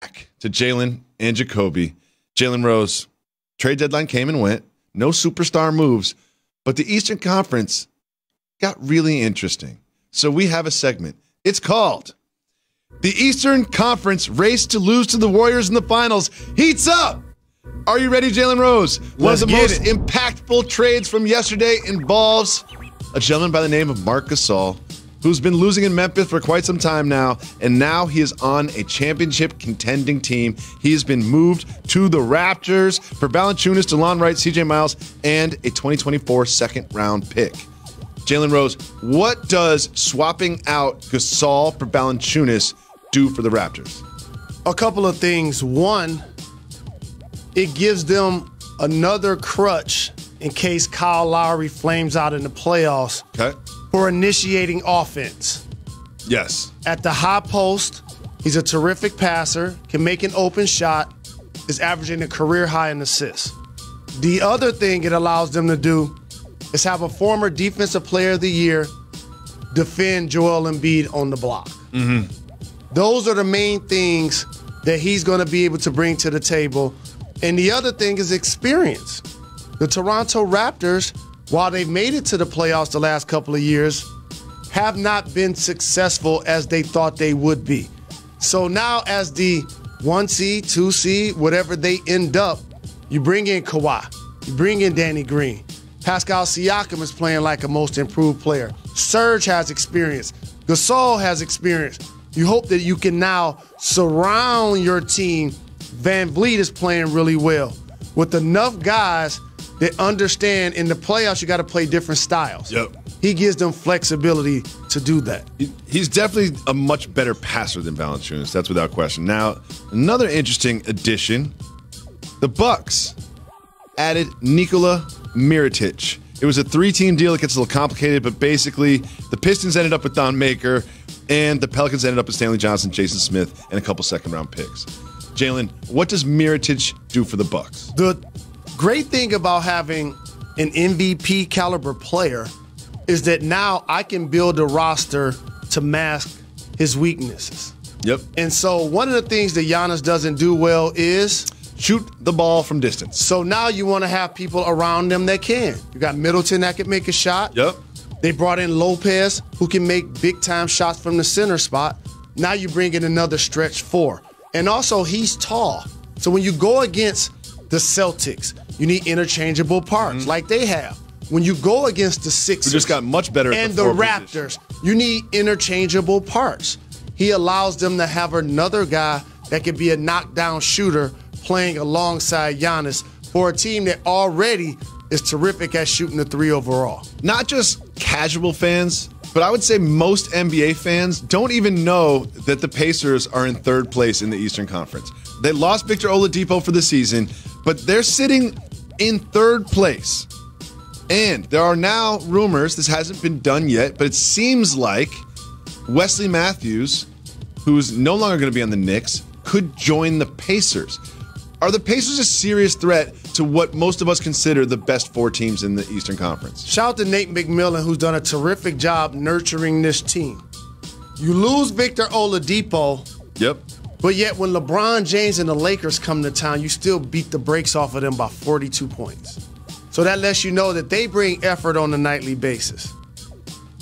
Back to Jalen and Jacoby. Jalen Rose, trade deadline came and went. No superstar moves, but the Eastern Conference got really interesting. So we have a segment. It's called The Eastern Conference Race to Lose to the Warriors in the Finals Heats Up. Are you ready, Jalen Rose? One of the most impactful trades from yesterday involves a gentleman by the name of Marc Gasol, who's been losing in Memphis for quite some time now, and now he is on a championship contending team. He has been moved to the Raptors for Valanciunas, DeLon Wright, CJ Miles, and a 2024 second-round pick. Jalen Rose, what does swapping out Gasol for Valanciunas do for the Raptors? A couple of things. One, it gives them another crutch in case Kyle Lowry flames out in the playoffs. Okay. For initiating offense. Yes. At the high post, he's a terrific passer, can make an open shot, is averaging a career high in assists. The other thing it allows them to do is have a former Defensive Player of the Year defend Joel Embiid on the block. Mm-hmm. Those are the main things that he's going to be able to bring to the table. And the other thing is experience. The Toronto Raptors, while they've made it to the playoffs the last couple of years, have not been successful as they thought they would be. So now as the 1 seed, 2 seed, whatever they end up, you bring in Kawhi, you bring in Danny Green. Pascal Siakam is playing like a most improved player. Serge has experience. Gasol has experience. You hope that you can now surround your team. Van Vliet is playing really well. With enough guys that understand in the playoffs you got to play different styles. Yep. He gives them flexibility to do that. He's definitely a much better passer than Valanciunas. That's without question. Now, another interesting addition, the Bucks added Nikola Mirotic. It was a 3-team deal. It gets a little complicated, but basically the Pistons ended up with Don Maker, and the Pelicans ended up with Stanley Johnson, Jason Smith, and a couple second-round picks. Jalen, what does Mirotic do for the Bucks? The great thing about having an MVP caliber player is that now I can build a roster to mask his weaknesses. Yep. And so one of the things that Giannis doesn't do well is shoot the ball from distance. So now you want to have people around them that can. You got Middleton that can make a shot. Yep. They brought in Lopez, who can make big-time shots from the center spot. Now you bring in another stretch 4. And also, he's tall. So when you go against the Celtics, you need interchangeable parts like they have. When you go against the Sixers, who just got much better and the Raptors, you need interchangeable parts. He allows them to have another guy that can be a knockdown shooter playing alongside Giannis for a team that already is terrific at shooting the 3 overall. Not just casual fans, but I would say most NBA fans don't even know that the Pacers are in 3rd place in the Eastern Conference. They lost Victor Oladipo for the season, but they're sitting in 3rd place. And there are now rumors, this hasn't been done yet, but it seems like Wesley Matthews, who's no longer going to be on the Knicks, could join the Pacers. Are the Pacers a serious threat to what most of us consider the best 4 teams in the Eastern Conference? Shout out to Nate McMillan, who's done a terrific job nurturing this team. You lose Victor Oladipo. Yep. But yet when LeBron James and the Lakers come to town, you still beat the brakes off of them by 42 points. So that lets you know that they bring effort on a nightly basis.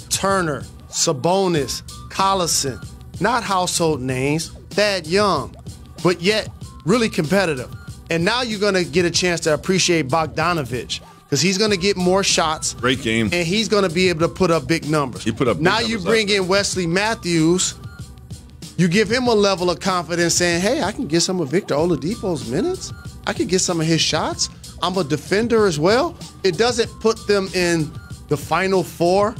Turner, Sabonis, Collison, not household names, Thad Young, but yet really competitive. And now you're going to get a chance to appreciate Bogdanovich because he's going to get more shots. Great game. And he's going to be able to put up big numbers. He put up big now numbers you bring in Wesley Matthews. You give him a level of confidence saying, hey, I can get some of Victor Oladipo's minutes. I can get some of his shots. I'm a defender as well. It doesn't put them in the Final 4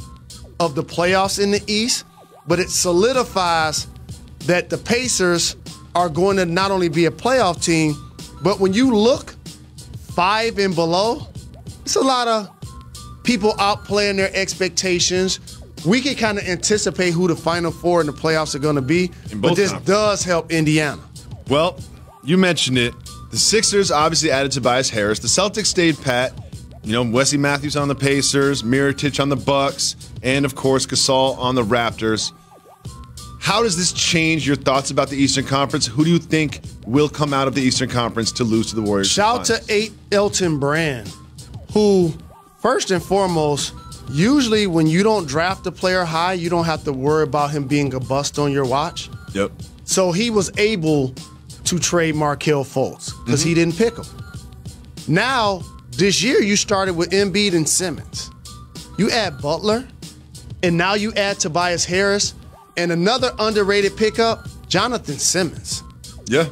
of the playoffs in the East, but it solidifies that the Pacers are going to not only be a playoff team, but when you look 5 and below, it's a lot of people outplaying their expectations. We can kind of anticipate who the Final 4 in the playoffs are going to be, but this does help Indiana. Well, you mentioned it. The Sixers obviously added Tobias Harris. The Celtics stayed pat. You know, Wesley Matthews on the Pacers, Mirotic on the Bucks, and, of course, Gasol on the Raptors. How does this change your thoughts about the Eastern Conference? Who do you think will come out of the Eastern Conference to lose to the Warriors? Shout to Elton Brand, who, first and foremost, usually when you don't draft a player high, you don't have to worry about him being a bust on your watch. Yep. So he was able to trade Markelle Fultz because he didn't pick him. Now, this year you started with Embiid and Simmons. You add Butler, and now you add Tobias Harris, and another underrated pickup, Jonathan Simmons. Yeah.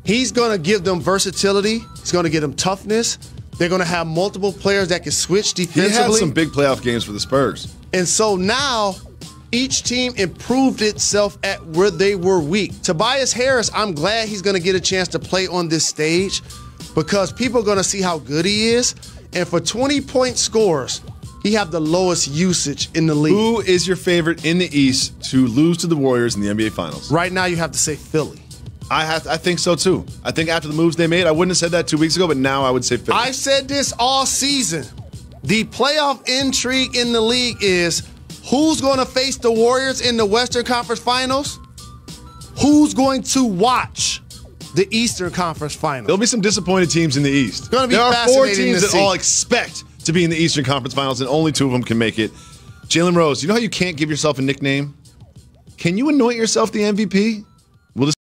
He's going to give them versatility. He's going to give them toughness. They're going to have multiple players that can switch defensively. He had some big playoff games for the Spurs. And so now each team improved itself at where they were weak. Tobias Harris, I'm glad he's going to get a chance to play on this stage because people are going to see how good he is. And for 20-point scores, he have the lowest usage in the league. Who is your favorite in the East to lose to the Warriors in the NBA Finals? Right now, you have to say Philly. I think so, too. I think after the moves they made, I wouldn't have said that 2 weeks ago, but now I would say Philly. I've said this all season. The playoff intrigue in the league is who's going to face the Warriors in the Western Conference Finals? Who's going to watch the Eastern Conference Finals? There'll be some disappointed teams in the East. Gonna be there are 4 fascinating teams to that see. all expect to be in the Eastern Conference Finals, and only 2 of them can make it. Jalen Rose, you know how you can't give yourself a nickname? Can you anoint yourself the MVP? We'll just.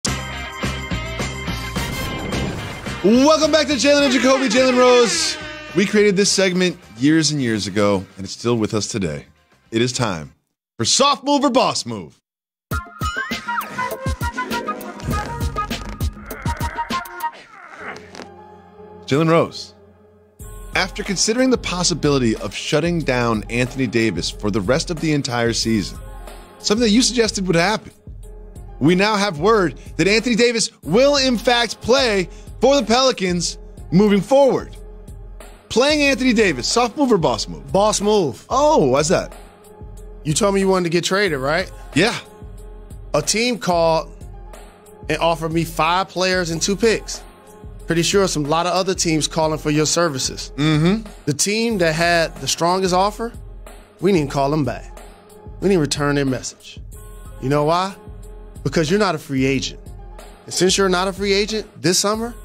Welcome back to Jalen and Jacoby. Jalen Rose. We created this segment years and years ago, and it's still with us today. It is time for Soft Move or Boss Move. Jalen Rose. After considering the possibility of shutting down Anthony Davis for the rest of the entire season, something that you suggested would happen, we now have word that Anthony Davis will in fact play for the Pelicans moving forward. Playing Anthony Davis, soft move or boss move? Boss move. Oh, why's that? You told me you wanted to get traded, right? Yeah. A team called and offered me 5 players and 2 picks. Pretty sure a lot of other teams calling for your services. The team that had the strongest offer, we didn't call them back. We didn't return their message. You know why? Because you're not a free agent. And since you're not a free agent this summer,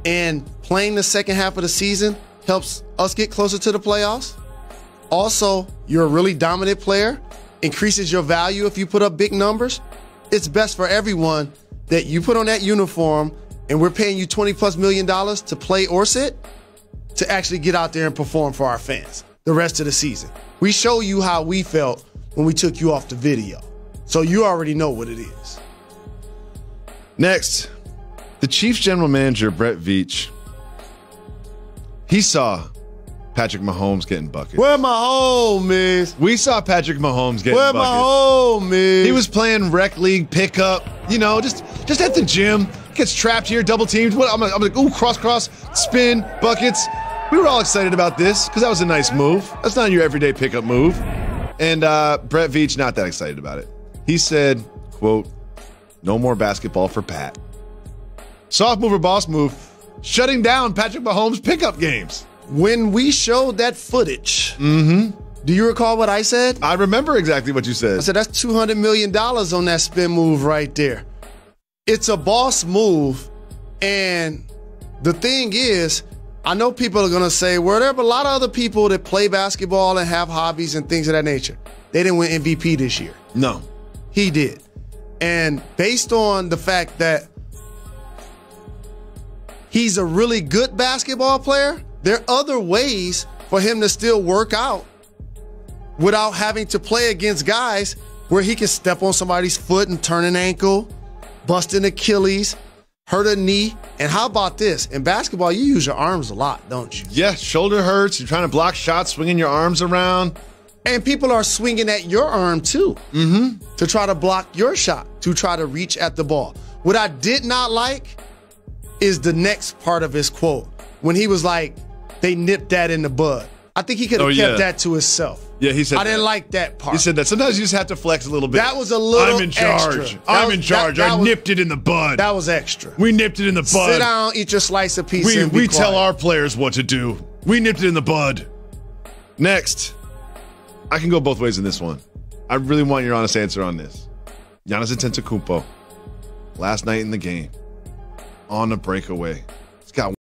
and playing the second half of the season helps us get closer to the playoffs. Also, you're a really dominant player, increases your value if you put up big numbers. It's best for everyone that you put on that uniform and we're paying you $20+ million to play or sit, to actually get out there and perform for our fans the rest of the season. We show you how we felt when we took you off the video. So you already know what it is. Next, the Chiefs general manager, Brett Veach, he saw Patrick Mahomes getting buckets. Where my home is? We saw Patrick Mahomes getting Where buckets. my home is? He was playing rec league pickup, you know, just at the gym. Gets trapped here, double teamed. I'm like, ooh, cross, spin, buckets. We were all excited about this because that was a nice move. That's not your everyday pickup move. And Brett Veach, not that excited about it. He said, quote, no more basketball for Pat. Soft move or boss move, shutting down Patrick Mahomes' pickup games. When we showed that footage, do you recall what I said? I remember exactly what you said. I said, that's $200 million on that spin move right there. It's a boss move. And the thing is, I know people are going to say, well, there are a lot of other people that play basketball and have hobbies and things of that nature. They didn't win MVP this year. No. He did. And based on the fact that he's a really good basketball player, there are other ways for him to still work out without having to play against guys where he can step on somebody's foot and turn an ankle, bust an Achilles, hurt a knee. And how about this? In basketball, you use your arms a lot, don't you? Yeah, shoulder hurts. You're trying to block shots, swinging your arms around. And people are swinging at your arm too to try to block your shot, to try to reach at the ball. What I did not like is the next part of his quote when he was like, they nipped that in the bud. I think he could have kept that to himself. Yeah, he said I didn't like that part. He said that. Sometimes you just have to flex a little bit. That was a little I'm in charge. extra. I'm in charge. I nipped it in the bud. That was extra. We nipped it in the bud. Sit down, eat your slice of pizza, and be we tell quiet. our players what to do. We nipped it in the bud. Next, I can go both ways in this one. I really want your honest answer on this. Giannis Antetokounmpo, last night in the game, on a breakaway. He's got